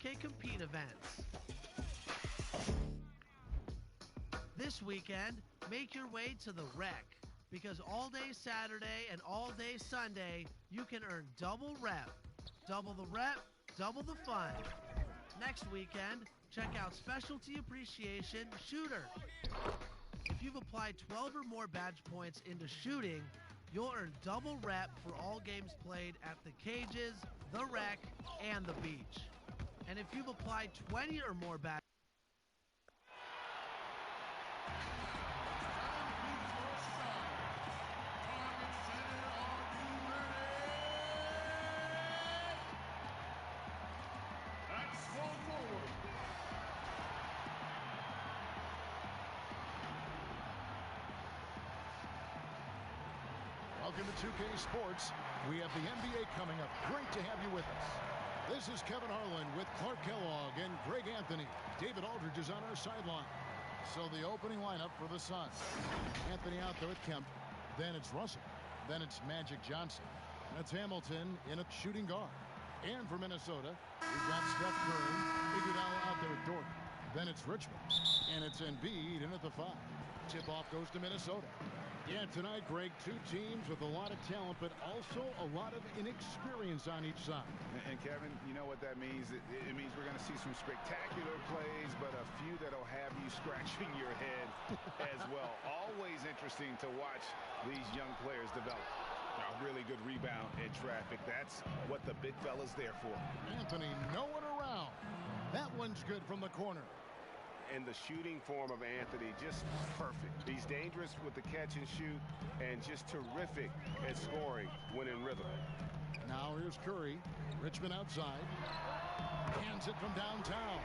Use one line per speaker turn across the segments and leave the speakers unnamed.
4K Compete events. This weekend, make your way to the Rec, because all day Saturday and all day Sunday, you can earn double rep. Double the rep, double the fun. Next weekend, check out Specialty Appreciation Shooter. If you've applied 12 or more badge points into shooting, you'll earn double rep for all games played at the cages, the Rec, and the beach. And if you've applied 20 or more badge
Welcome to 2K Sports. We have the NBA coming up. Great to have you with us. This is Kevin Harlan with Clark Kellogg and Greg Anthony. David Aldridge is on our sideline. So the opening lineup for the Suns. Anthony out there with Kemp. Then it's Russell. Then it's Magic Johnson. That's Hamilton in a shooting guard. And for Minnesota, we've got Steph Curry. Iguodala out there with Dort. Then it's Richmond. And it's Embiid in at the 5. Tip-off goes to Minnesota. Yeah, tonight, Greg, two teams with a lot of talent, but also a lot of inexperience on each side.
And Kevin, you know what that means? It means we're going to see some spectacular plays, but a few that'll have you scratching your head as well. Always interesting to watch these young players develop. A really good rebound in traffic. That's what the big fella's there for.
Anthony, no one around. That one's good from the corner.
And the shooting form of Anthony, just perfect. He's dangerous with the catch and shoot and just terrific at scoring when in rhythm.
Now here's Curry. Richmond outside. Hands it from downtown.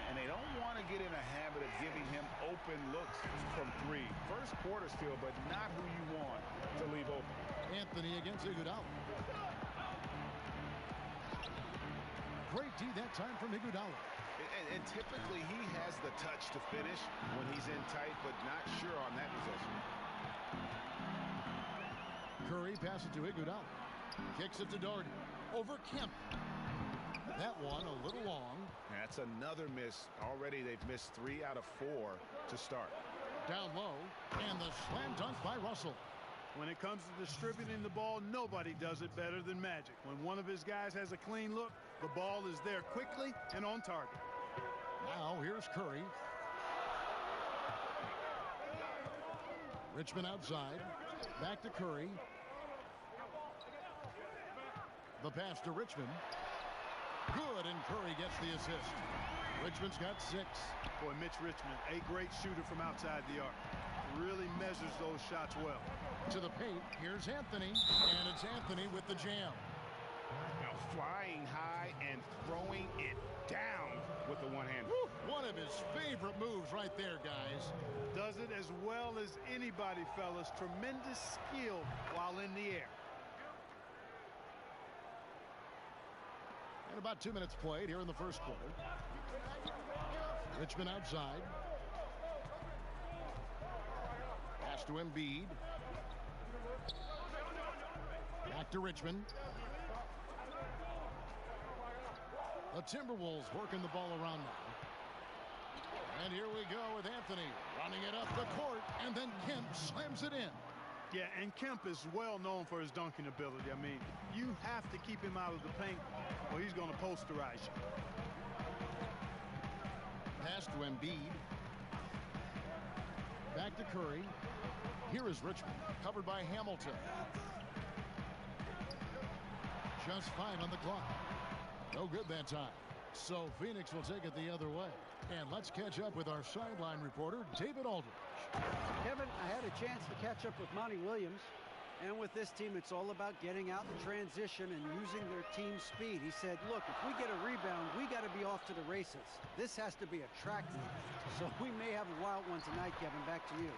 And they don't want to get in a habit of giving him open looks from three. First quarter still, but not who you want to leave open.
Anthony against Iguodala. Great D that time from Iguodala.
And typically he has the touch to finish when he's in tight, but not sure on that possession.
Curry passes to Iguodala. Kicks it to Doherty. Over Kemp. That one a little long.
That's another miss. Already they've missed 3 out of 4 to start.
Down low. And the slam dunk by Russell.
When it comes to distributing the ball, nobody does it better than Magic. When one of his guys has a clean look, the ball is there quickly and on target.
Now here's Curry. Richmond outside. Back to Curry. The pass to Richmond. Good, and Curry gets the assist. Richmond's got 6.
Boy, Mitch Richmond, a great shooter from outside the arc. Really measures those shots well.
To the paint, here's Anthony, and it's Anthony with the jam.
Now flying high and throwing it down with the one hand.
One of his favorite moves right there, guys.
Does it as well as anybody, fellas. Tremendous skill while in the air.
And about 2 minutes played here in the first quarter. Richmond outside. Pass to Embiid. Back to Richmond. The Timberwolves working the ball around now. And here we go with Anthony running it up the court, and then Kemp slams it in.
Yeah, and Kemp is well known for his dunking ability. I mean, you have to keep him out of the paint or he's going to posterize you.
Pass to Embiid. Back to Curry. Here is Richmond, covered by Hamilton. Just 5 on the clock. No good that time. So Phoenix will take it the other way. And let's catch up with our sideline reporter, David Aldridge.
Kevin, I had a chance to catch up with Monty Williams. And with this team, it's all about getting out in transition and using their team speed. He said, look, if we get a rebound, we got to be off to the races. This has to be a track meet. So we may have a wild one tonight, Kevin. Back to you.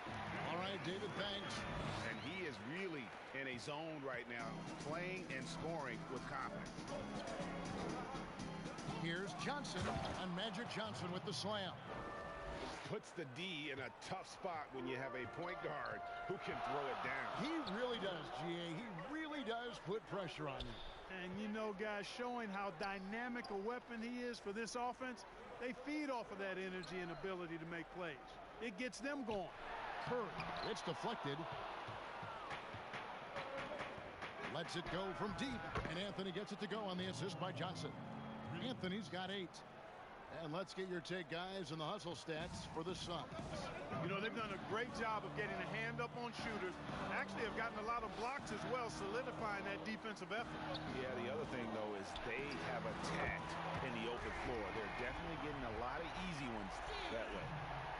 All right, David, thanks.
And he is really in a zone right now, playing and scoring with confidence.
Here's Johnson, and Magic Johnson with the slam.
Puts the D in a tough spot when you have a point guard who can throw it down.
He really does, GA. He really does put pressure on you.
And you know, guys, showing how dynamic a weapon he is for this offense, they feed off of that energy and ability to make plays. It gets them going.
Curry, it's deflected. Lets it go from deep, and Anthony gets it to go on the assist by Johnson. Anthony's got 8. And let's get your take, guys, on the hustle stats for the Suns.
You know, they've done a great job of getting a hand up on shooters. Actually have gotten a lot of blocks as well, solidifying that defensive effort.
Yeah, the other thing, though, is they have attacked in the open floor. They're definitely getting a lot of easy ones that way.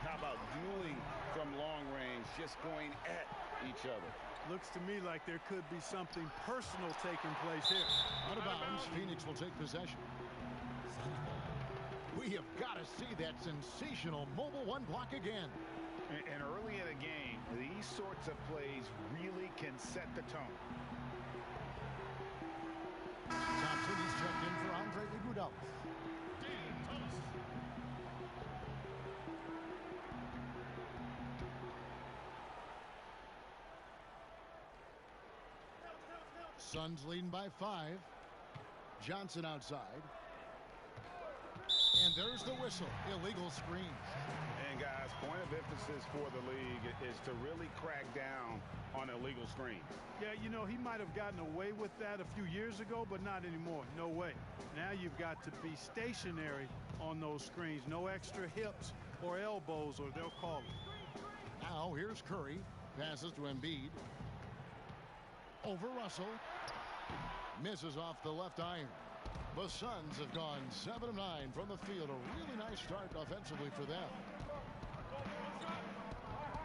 How about dueling from long range, just going at each other?
Looks to me like there could be something personal taking place here.
Out of bounds, Phoenix will take possession. We have got to see that sensational mobile one block again.
And early in a game, these sorts of plays really can set the tone.
Thompson is checked in for Andre Iguodala. Suns leading by 5. Johnson outside. And there's the whistle. Illegal screen.
And guys, point of emphasis for the league is to really crack down on illegal screens.
Yeah, you know, he might have gotten away with that a few years ago, but not anymore. No way. Now you've got to be stationary on those screens. No extra hips or elbows, or they'll call it.
Now here's Curry. Passes to Embiid. Over Russell. Misses off the left iron. The Suns have gone 7 of 9 from the field. A really nice start offensively for them.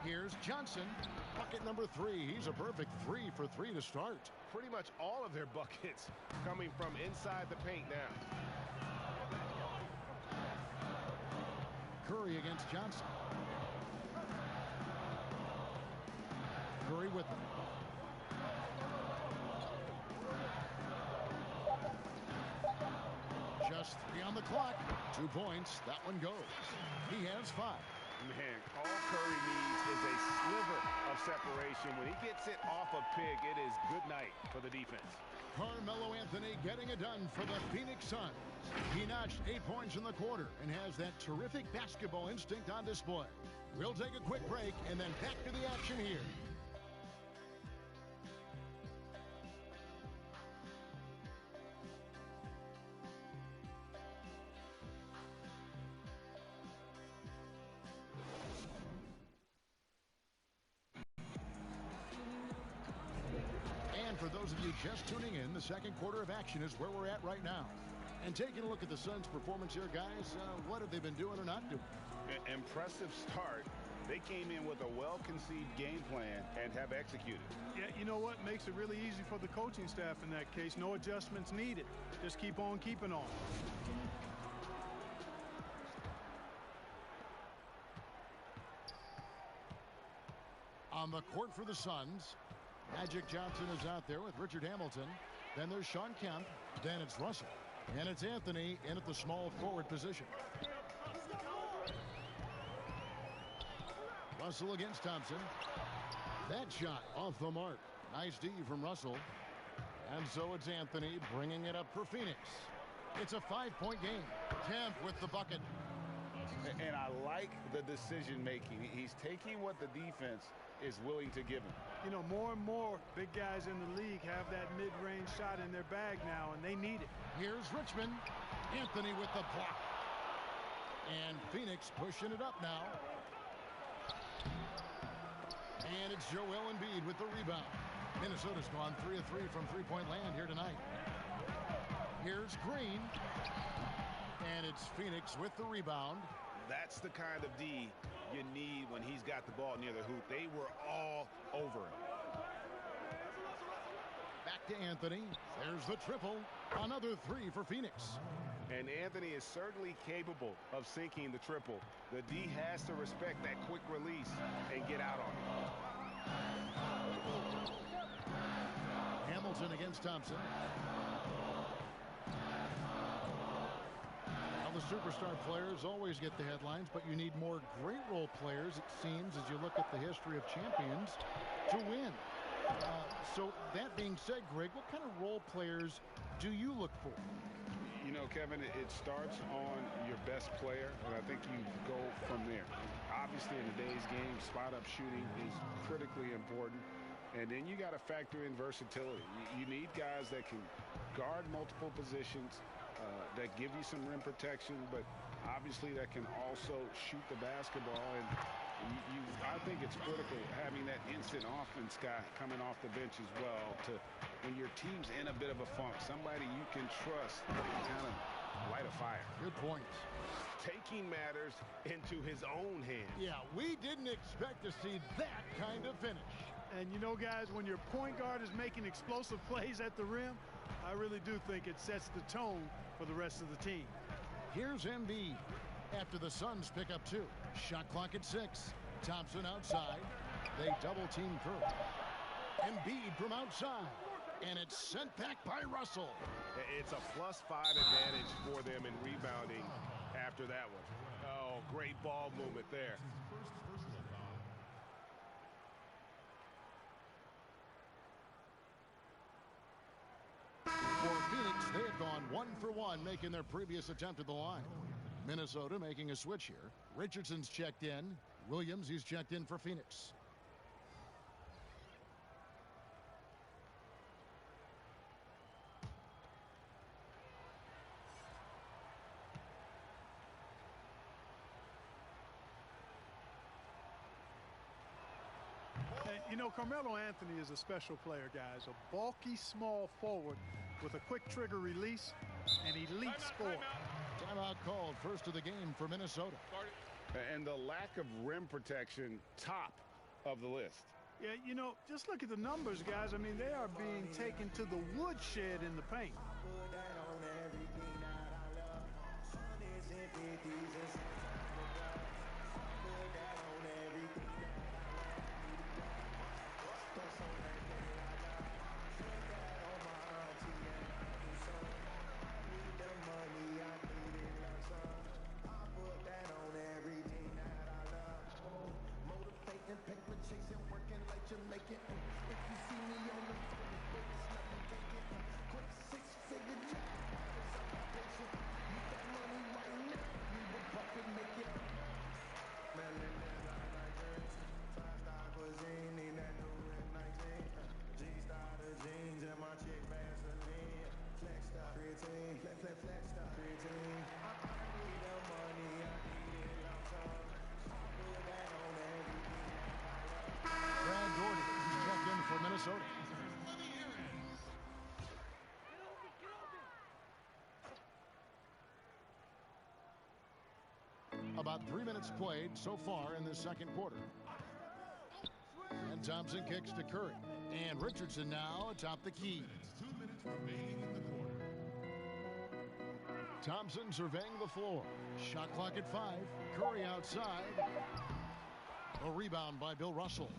Here's Johnson. Bucket number 3. He's a perfect 3 for 3 to start.
Pretty much all of their buckets coming from inside the paint now.
Curry against Johnson. Curry with them. Just 3 on the clock. 2 points. That one goes. He has 5.
Man, all Curry needs is a sliver of separation. When he gets it off a pick, it is good night for the defense.
Carmelo Anthony getting it done for the Phoenix Suns. He notched 8 points in the quarter and has that terrific basketball instinct on display. We'll take a quick break and then back to the action here. For those of you just tuning in, the second quarter of action is where we're at right now. And taking a look at the Suns' performance here, guys, what have they been doing or not doing?
Impressive start. They came in with a well-conceived game plan and have executed.
Yeah, you know what? Makes it really easy for the coaching staff in that case. No adjustments needed. Just keep on keeping on.
On the court for the Suns, Magic Johnson is out there with Richard Hamilton. Then there's Shawn Kemp. Then it's Russell. And it's Anthony in at the small forward position. Russell against Thompson. That shot off the mark. Nice D from Russell. And so it's Anthony bringing it up for Phoenix. It's a 5-point game. Kemp with the bucket.
And I like the decision making. He's taking what the defense is willing to give him.
You know, more and more big guys in the league have that mid-range shot in their bag now, and they need it.
Here's Richmond. Anthony with the block. And Phoenix pushing it up now. And it's Joel Embiid with the rebound. Minnesota's gone 3 of 3 from three-point land here tonight. Here's Green. And it's Phoenix with the rebound.
That's the kind of D you need when he's got the ball near the hoop. They were all over him.
Back to Anthony. There's the triple. Another 3 for Phoenix.
And Anthony is certainly capable of sinking the triple. The D has to respect that quick release and get out on it.
Hamilton against Thompson. The superstar players always get the headlines, but you need more great role players, it seems, as you look at the history of champions to win. So that being said, Greg, what kind of role players do you look for?
You know, Kevin, it starts on your best player, and I think you go from there. Obviously, in today's game, spot-up shooting is critically important. And then you got to factor in versatility. You need guys that can guard multiple positions, that give you some rim protection, but obviously that can also shoot the basketball. And I think it's critical having that instant offense guy coming off the bench as well to when your team's in a bit of a funk, somebody you can trust to kind of light a fire.
Good point.
Taking matters into his own hands.
Yeah, we didn't expect to see that kind of finish.
And you know, guys, when your point guard is making explosive plays at the rim, I really do think it sets the tone for the rest of the team.
Here's Embiid after the Suns pick up 2. Shot clock at 6. Thompson outside. They double team Curry. Embiid from outside. And it's sent back by Russell.
It's a +5 advantage for them in rebounding after that one. Oh, great ball movement there.
For Phoenix, they have gone 1 for 1, making their previous attempt at the line. Minnesota making a switch here. Richardson's checked in. Williams, he's checked in for Phoenix.
You know, Carmelo Anthony is a special player, guys. A bulky, small forward with a quick trigger release and elite score.
Timeout called, first of the game for Minnesota.
And the lack of rim protection, top of the list.
Yeah, you know, just look at the numbers, guys. I mean, they are being taken to the woodshed in the paint.
Minnesota. About 3 minutes played so far in the second quarter. And Thompson kicks to Curry. And Richardson now atop the key.
2 minutes remaining in the quarter.
Thompson surveying the floor. Shot clock at 5. Curry outside. A rebound by Bill Russell.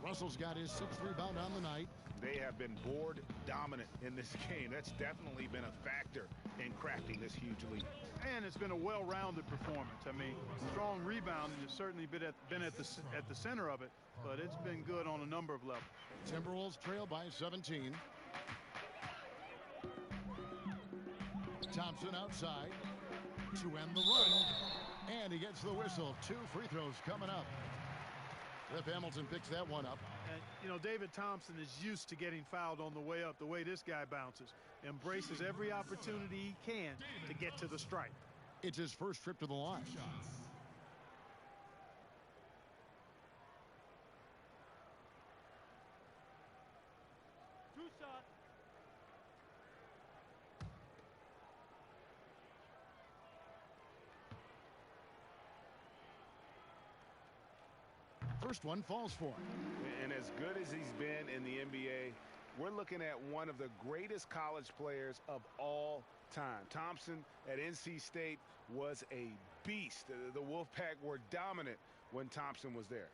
Russell's got his 6th rebound on the night.
They have been board dominant in this game. That's definitely been a factor in crafting this huge lead.
And it's been a well-rounded performance. I mean, strong rebounding has certainly been at the center of it, but it's been good on a number of levels.
Timberwolves trail by 17. Thompson outside to end the run. And he gets the whistle. 2 free throws coming up. Rip Hamilton picks that one up.
And, you know, David Thompson is used to getting fouled on the way up, the way this guy bounces. Embraces every opportunity he can to get to the stripe.
It's his first trip to the line.
2 shots.
First one falls for him.
And as good as he's been in the NBA, we're looking at one of the greatest college players of all time. Thompson at NC State was a beast. The Wolfpack were dominant when Thompson was there.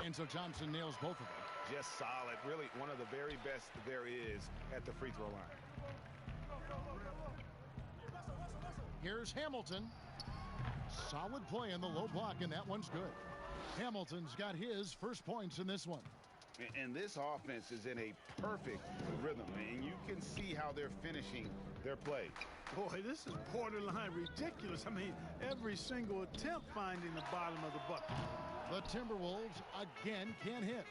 And so Thompson nails both of them.
Just solid. Really one of the very best there is at the free throw line.
Here's Hamilton. Solid play in the low block, and that one's good. Hamilton's got his first points in this one.
And this offense is in a perfect rhythm, and you can see how they're finishing their play.
Boy, this is borderline ridiculous. I mean, every single attempt finding the bottom of the bucket.
The Timberwolves again can't hit.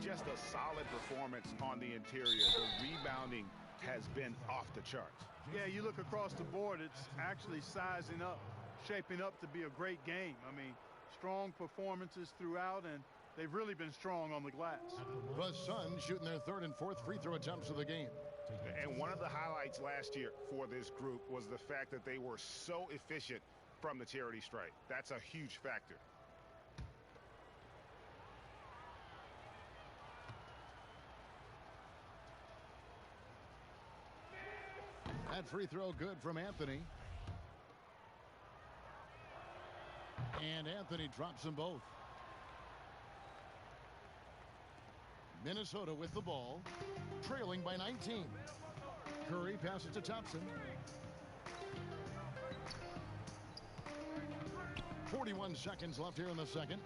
Just a solid performance on the interior. The rebounding has been off the charts.
Yeah, you look across the board, it's actually sizing up, shaping up to be a great game. I mean, strong performances throughout, and they've really been strong on the glass.
The Suns shooting their third and fourth free throw attempts of the game.
And one of the highlights last year for this group was the fact that they were so efficient from the charity stripe. That's a huge factor.
That free throw good from Anthony. And Anthony drops them both. Minnesota with the ball, trailing by 19. Curry passes to Thompson. 41 seconds left here in the second.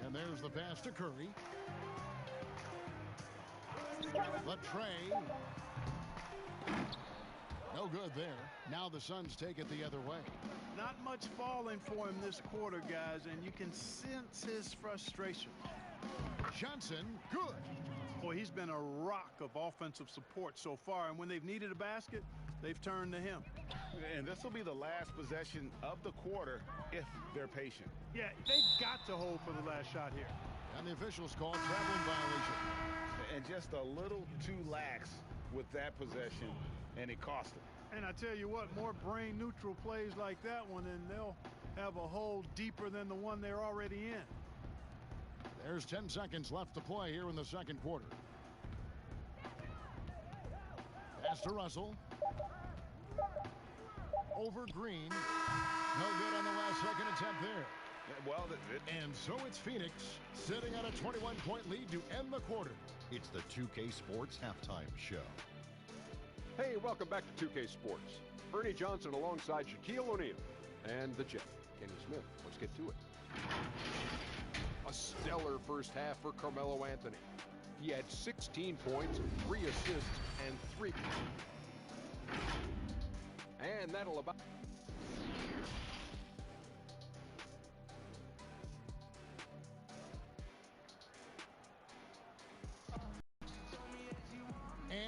And there's the pass to Curry. The tray. No good there. Now the Suns take it the other way.
Not much falling for him this quarter, guys, and you can sense his frustration.
Johnson, good.
Boy, he's been a rock of offensive support so far, and when they've needed a basket, they've turned to him.
And this will be the last possession of the quarter if they're patient.
Yeah, they've got to hold for the last shot here.
And the officials call traveling violation.
And just a little too lax with that possession, and it cost them.
And I tell you what, more brain-neutral plays like that one, and they'll have a hole deeper than the one they're already in.
There's 10 seconds left to play here in the second quarter. Pass to Russell. Over Green. No good on the last second attempt there.
Well,
and so it's Phoenix sitting on a 21-point lead to end the quarter.
It's the 2K Sports Halftime Show.
Hey, welcome back to 2K Sports. Ernie Johnson alongside Shaquille O'Neal and the Jet, Kenny Smith. Let's get to it. A stellar first half for Carmelo Anthony. He had 16 points, 3 assists, and 3. And that'll about...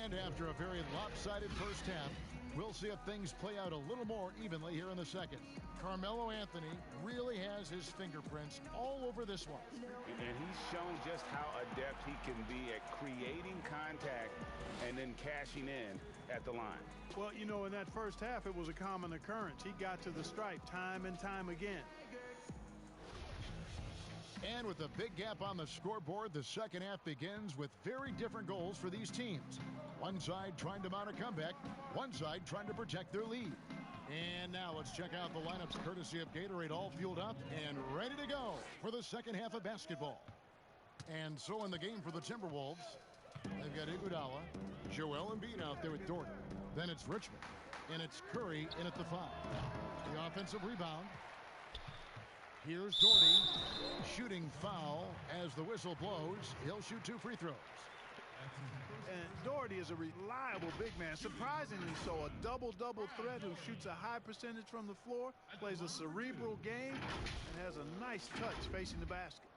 And after a very lopsided first half, we'll see if things play out a little more evenly here in the second. Carmelo Anthony really has his fingerprints all over this one.
And he's shown just how adept he can be at creating contact and then cashing in at the line.
Well, you know, in that first half, it was a common occurrence. He got to the stripe time and time again.
And with a big gap on the scoreboard, the second half begins with very different goals for these teams. One side trying to mount a comeback, one side trying to protect their lead. And now let's check out the lineups courtesy of Gatorade, all fueled up and ready to go for the second half of basketball. And so in the game for the Timberwolves, they've got Iguodala, Joel Embiid out there with Dort. Then it's Richmond, and it's Curry in at the 5. The offensive rebound. Here's Doherty, shooting foul as the whistle blows. He'll shoot 2 free throws.
And Doherty is a reliable big man, surprisingly so. A double-double threat who shoots a high percentage from the floor, plays a cerebral game, and has a nice touch facing the basket.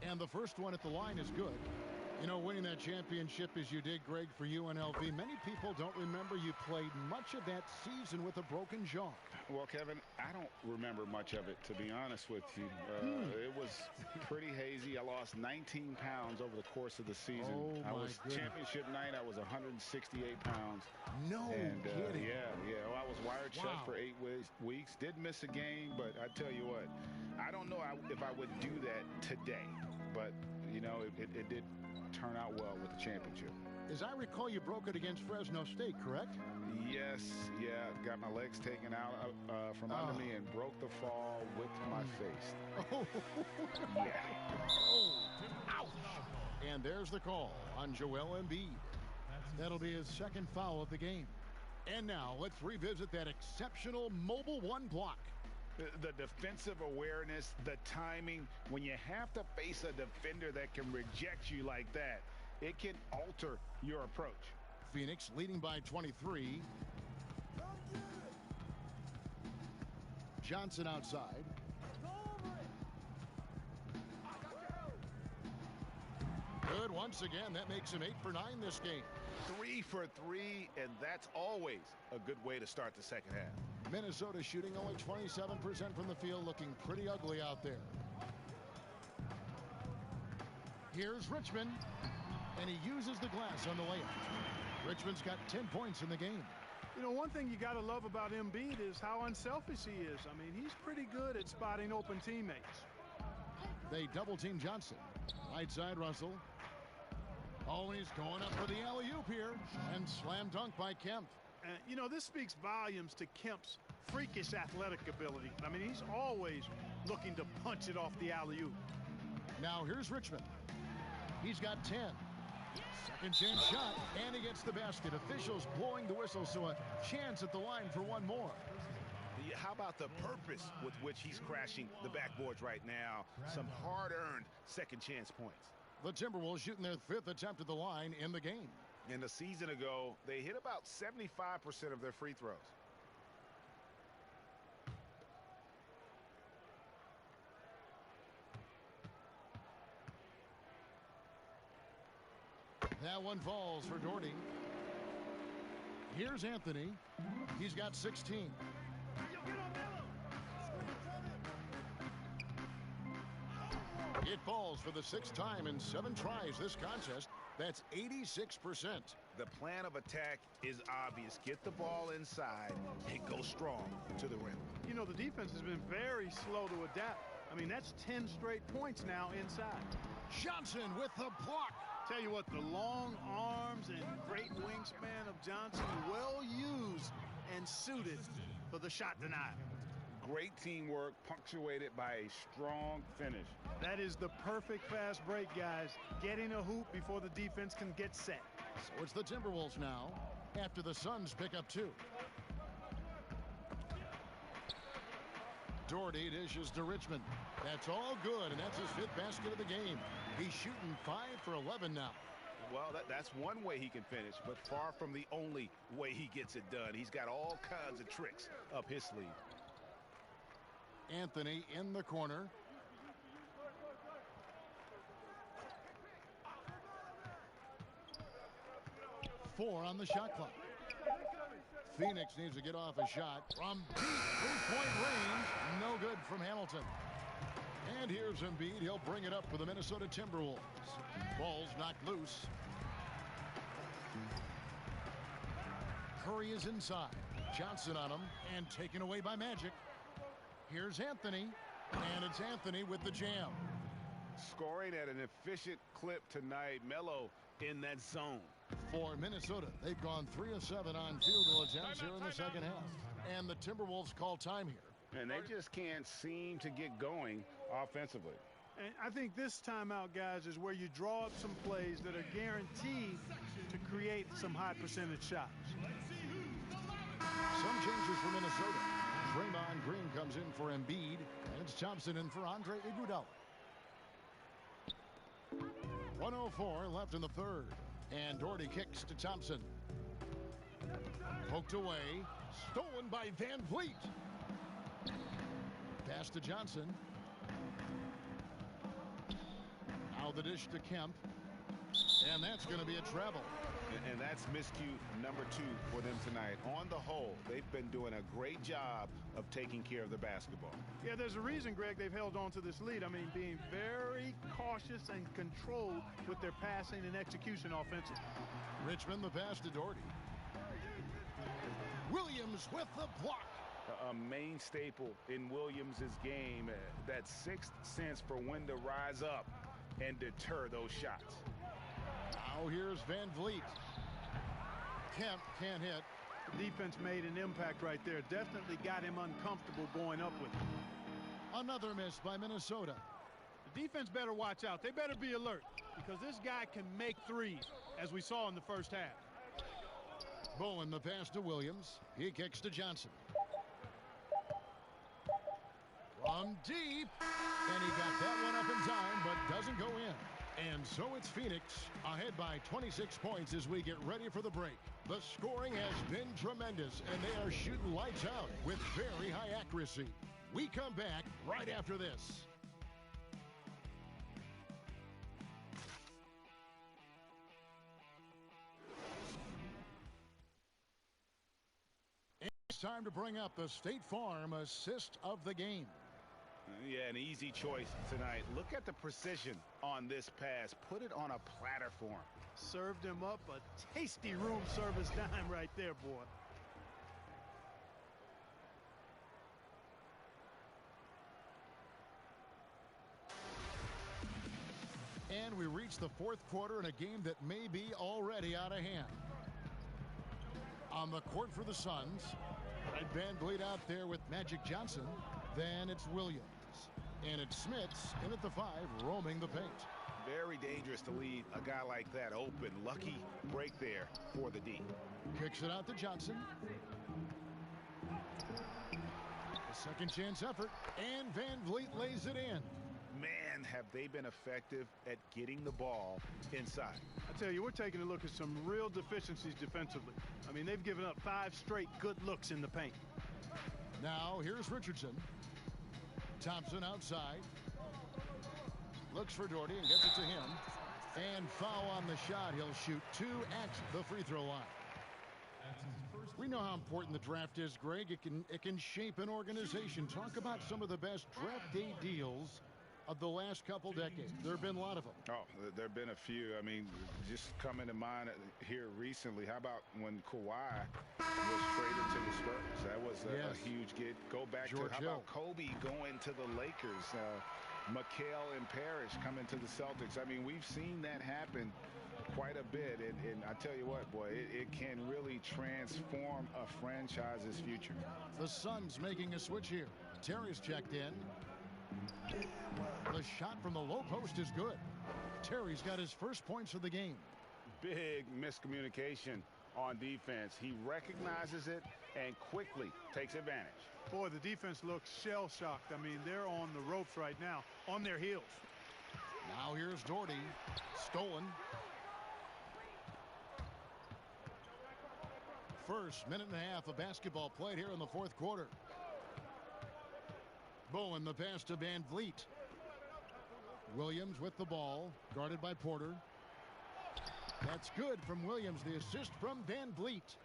And the first one at the line is good. You know, winning that championship as you did, Greg, for UNLV, many people don't remember you played much of that season with a broken jaw.
Well, Kevin, I don't remember much of it, to be honest with you. It was pretty hazy. I lost 19 pounds over the course of the season.
Oh,
I was
goodness.
championship night. I was 168 pounds.
No kidding.
Yeah. Well, I was wired shut for 8 weeks. Did miss a game, but I tell you what, I don't know if I would do that today. But, you know, it did turn out well with the championship.
As I recall, you broke it against Fresno State, correct?
Yes, yeah. Got my legs taken out from under me and broke the fall with my face.
Oh,
yeah.
Ouch. And there's the call on Joel Embiid. That'll be his second foul of the game. And now let's revisit that exceptional Mobile One block.
The defensive awareness, the timing, when you have to face a defender that can reject you like that, it can alter your approach.
Phoenix leading by 23. Johnson outside. Good once again. That makes him 8 for 9 this game.
3 for 3, and that's always a good way to start the second half.
Minnesota shooting only 27% from the field, looking pretty ugly out there. Here's Richmond, and he uses the glass on the layup. Richmond's got 10 points in the game.
You know, one thing you got to love about Embiid is how unselfish he is. I mean, he's pretty good at spotting open teammates.
They double-team Johnson. Right side, Russell. Oh, and he's going up for the alley-oop here. And slam dunk by Kemp.
You know, this speaks volumes to Kemp's freakish athletic ability. I mean, he's always looking to punch it off the alley-oop.
Now here's Richmond. He's got 10. Second chance shot, and he gets the basket. Officials blowing the whistle, so a chance at the line for one more.
How about the purpose with which he's crashing the backboards right now? Some hard-earned second chance points.
The Timberwolves shooting their 5th attempt at the line in the game.
And a season ago, they hit about 75% of their free throws.
That one falls for Doherty. Here's Anthony. He's got 16. It falls for the 6th time in 7 tries this contest. That's 86%.
The plan of attack is obvious. Get the ball inside and go strong to the rim.
You know, the defense has been very slow to adapt. I mean, that's 10 straight points now inside.
Johnson with the block.
Tell you what, the long arms and great wingspan of Johnson, well used and suited for the shot denial.
Great teamwork, punctuated by a strong finish.
That is the perfect fast break, guys. Getting a hoop before the defense can get set.
So it's the Timberwolves now, after the Suns pick up 2. Doherty dishes to Richmond. That's all good, and that's his 5th basket of the game. He's shooting 5 for 11 now.
Well, that's one way he can finish, but far from the only way he gets it done. He's got all kinds of tricks up his sleeve.
Anthony in the corner. Four on the shot clock. Phoenix needs to get off a shot from deep three-point range. No good from Hamilton. And here's Embiid. He'll bring it up for the Minnesota Timberwolves. Ball's knocked loose. Curry is inside. Johnson on him and taken away by Magic. Here's Anthony, and it's Anthony with the jam.
Scoring at an efficient clip tonight. Melo in that zone.
For Minnesota, they've gone 3 of 7 on field goal attempts here in the second half. And the Timberwolves call time here.
And they just can't seem to get going offensively.
And I think this timeout, guys, is where you draw up some plays that are guaranteed to create some high percentage shots.
Some changes for Minnesota. Draymond Green comes in for Embiid, and it's Thompson in for Andre Iguodala. 1:04 left in the 3rd, and Doherty kicks to Thompson. Poked away, stolen by Van Vliet. Pass to Johnson. Now the dish to Kemp. And that's going to be a travel.
And that's miscue number 2 for them tonight. On the whole, they've been doing a great job of taking care of the basketball.
Yeah, there's a reason, Greg, they've held on to this lead. I mean, being very cautious and controlled with their passing and execution offensively.
Richmond the pass to Doherty. Williams with the block.
A main staple in Williams' game, that sixth sense for when to rise up and deter those shots.
Now here's Van Vliet. Kemp can't hit.
The defense made an impact right there. Definitely got him uncomfortable going up with it.
Another miss by Minnesota.
The defense better watch out. They better be alert because this guy can make threes, as we saw in the first half.
Bowen the pass to Williams. He kicks to Johnson. From deep. And he got that one up in time, but doesn't go in. And so it's Phoenix ahead by 26 points as we get ready for the break. The scoring has been tremendous, and they are shooting lights out with very high accuracy. We come back right after this. It's time to bring up the State Farm assist of the game.
Yeah, an easy choice tonight. Look at the precision on this pass. Put it on a platter for him.
Served him up a tasty room service dime right there, boy.
And we reach the fourth quarter in a game that may be already out of hand. On the court for the Suns, Red Van Vliet out there with Magic Johnson. Then it's Williams. And it's Smits in at the 5, roaming the paint.
Very dangerous to leave a guy like that open. Lucky break there for the D.
Kicks it out to Johnson. A second chance effort. And Van Vliet lays it in.
Man, have they been effective at getting the ball inside.
I tell you, we're taking a look at some real deficiencies defensively. I mean, they've given up 5 straight good looks in the paint.
Now here's Richardson. Thompson outside. Looks for Doherty and gets it to him. And foul on the shot. He'll shoot 2 at the free throw line. We know how important the draft is, Greg. It can shape an organization. Talk about some of the best draft day deals of the last couple decades. There have been a lot of them.
Oh, there have been a few. I mean, just coming to mind here recently. How about when Kawhi was traded to the Spurs? That was a huge get. Go back
George
to how
Hill.
about Kobe going to the Lakers? McHale and Parrish coming to the Celtics. I mean, we've seen that happen quite a bit. And I tell you what, boy, it can really transform a franchise's future.
The Suns making a switch here. Terry's checked in. The shot from the low post is good. Terry's got his first points of the game.
Big miscommunication on defense. He recognizes it and quickly takes advantage.
Boy, the defense looks shell-shocked. I mean, they're on the ropes right now, on their heels.
Now here's Doherty. Stolen. First minute and a half of basketball played here in the fourth quarter. Bowen the pass to Van Vliet. Williams with the ball, guarded by Porter. That's good from Williams. The assist from Van Vliet.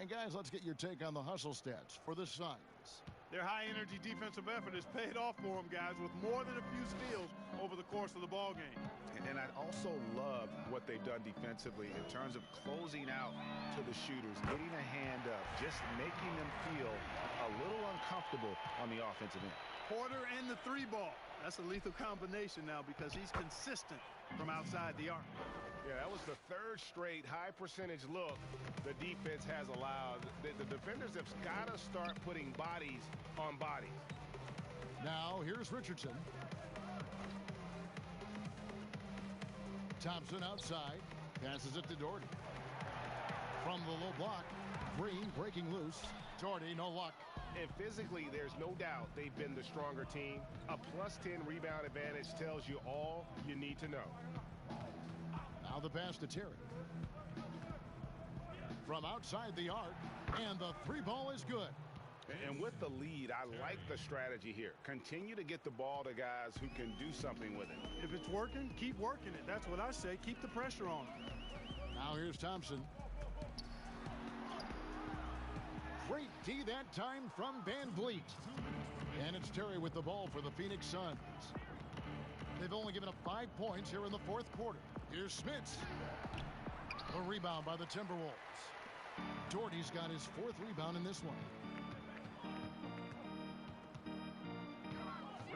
And guys, let's get your take on the hustle stats for the Suns.
Their high-energy defensive effort has paid off for them, guys, with more than a few steals over the course of the ball game.
And I also love what they've done defensively in terms of closing out to the shooters, getting a hand up, just making them feel a little uncomfortable on the offensive end.
Porter and the 3-ball. That's a lethal combination now because he's consistent from outside the arc.
Yeah, that was the 3rd straight high percentage look the defense has allowed. The defenders have got to start putting bodies on bodies.
Now here's Richardson. Thompson outside. Passes it to Doherty. From the low block. Green breaking loose. Doherty, no luck.
And physically, there's no doubt they've been the stronger team. A +10 rebound advantage tells you all you need to know.
Now the pass to Terry. From outside the arc. And the 3-ball is good.
And with the lead, I like the strategy here. Continue to get the ball to guys who can do something with it.
If it's working, keep working it. That's what I say. Keep the pressure on.
Now here's Thompson. Great D that time from Van Vliet. And it's Terry with the ball for the Phoenix Suns. They've only given up 5 points here in the fourth quarter. Here's Smits. A rebound by the Timberwolves. Doherty's got his 4th rebound in this one.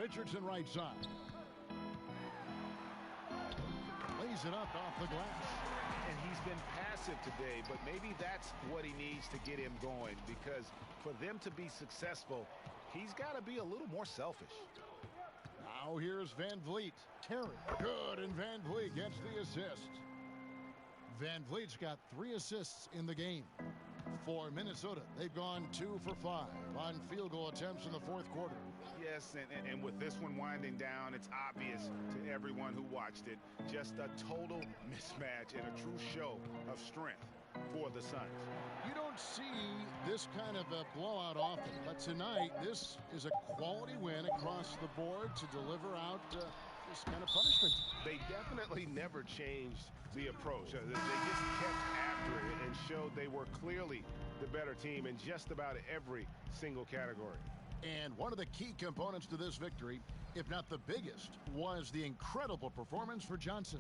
Richardson right side. Lays it up off the glass.
And he's been passive today, but maybe that's what he needs to get him going, because for them to be successful, he's got to be a little more selfish.
Now here's Van Vliet. Terry. Good, and Van Vliet gets the assist. Van Vliet's got 3 assists in the game. For Minnesota, they've gone 2 for 5 on field goal attempts in the fourth quarter.
Yes, and with this one winding down, it's obvious to everyone who watched it. Just a total mismatch and a true show of strength for the Suns.
You don't see this kind of a blowout often, but tonight this is a quality win across the board to deliver out this kind of punishment.
They definitely never changed the approach. They just kept after it and showed they were clearly the better team in just about every single category.
And one of the key components to this victory, if not the biggest, was the incredible performance for Johnson.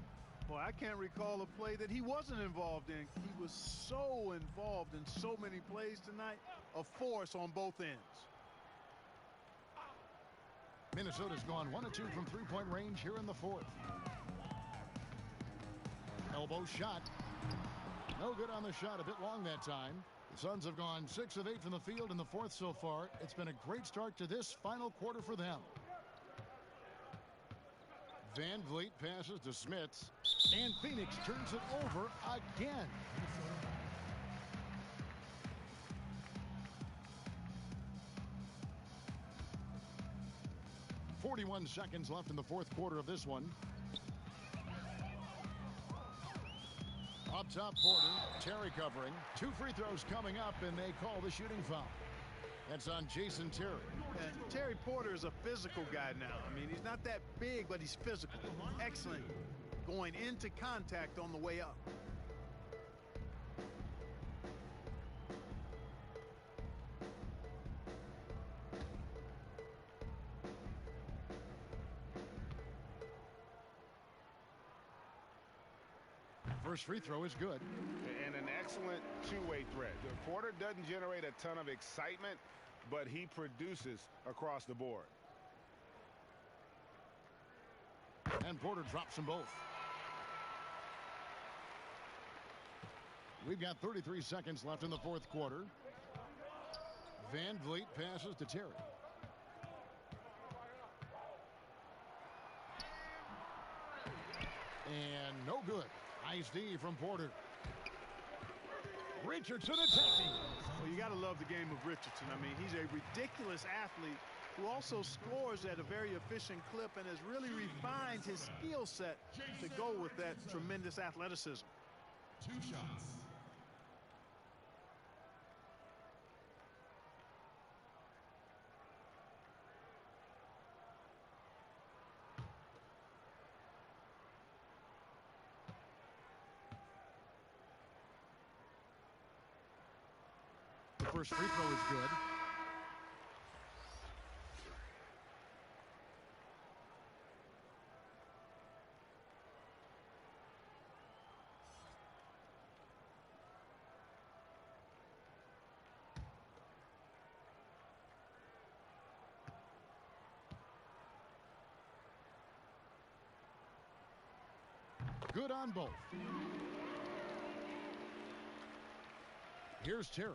Well, I can't recall a play that he wasn't involved in. He was so involved in so many plays tonight, a force on both ends.
Minnesota's gone 1 of 2 from three-point range here in the fourth. Elbow shot. No good on the shot, a bit long that time. The Suns have gone 6 of 8 from the field in the fourth so far. It's been a great start to this final quarter for them. Van Vliet passes to Smits, and Phoenix turns it over again. .41 seconds left in the fourth quarter of this one. Up top, Porter. Terry covering. 2 free throws coming up, and they call the shooting foul. That's on Jason Terry.
And Terry Porter is a physical guy now. I mean, he's not that big, but he's physical. Excellent going into contact on the way up.
First free throw is good.
And an excellent two-way threat. Porter doesn't generate a ton of excitement, but he produces across the board.
And Porter drops them both. We've got 33 seconds left in the fourth quarter. Van Vliet passes to Terry. And no good. Nice D from Porter. Richardson attacking.
Well, you got to love the game of Richardson. I mean, he's a ridiculous athlete who also scores at a very efficient clip and has really refined his skill set to go with that tremendous athleticism.
2 shots.
The first free throw is good. Good on both. Here's Terry.